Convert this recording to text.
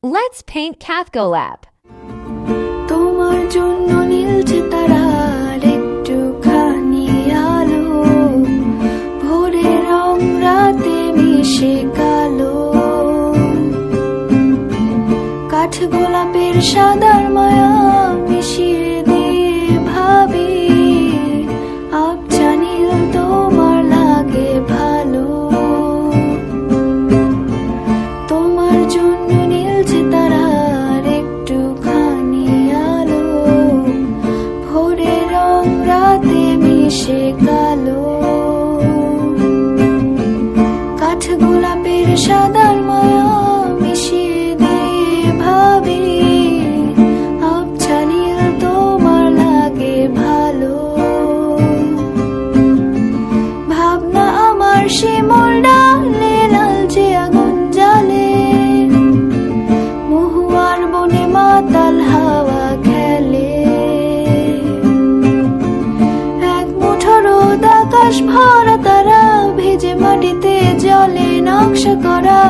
Let's paint Cathgolap. তোমার জন্য নীলছে তারার একটুখানি আলো, ভোরের রং রাতে মিশে কালো। কাঠগোলাপের সাদার মায়া মিশিয়ে দিয়ে ভাবি, আবছা নীল তোমার লাগে ভালো। তোমার জন্য নীলছে তারার একটুখানি আলো, ভোরের রং রাতে মিশে কালো। কাঠগোলাপের সাদার মায়া মিশিয়ে দিয়ে ভাবি, আবছা নীল তোমার লাগে ভালো। ভাবনা আমার শিমুল ডালে লালচে আগুন জ্বালে, মহুয়ার বনে মাতাল হাওয়া খেলে। এক মুঠো রোদ আকাশ ভরা তারা, ভেজে মাটিতে জলে নকশা করা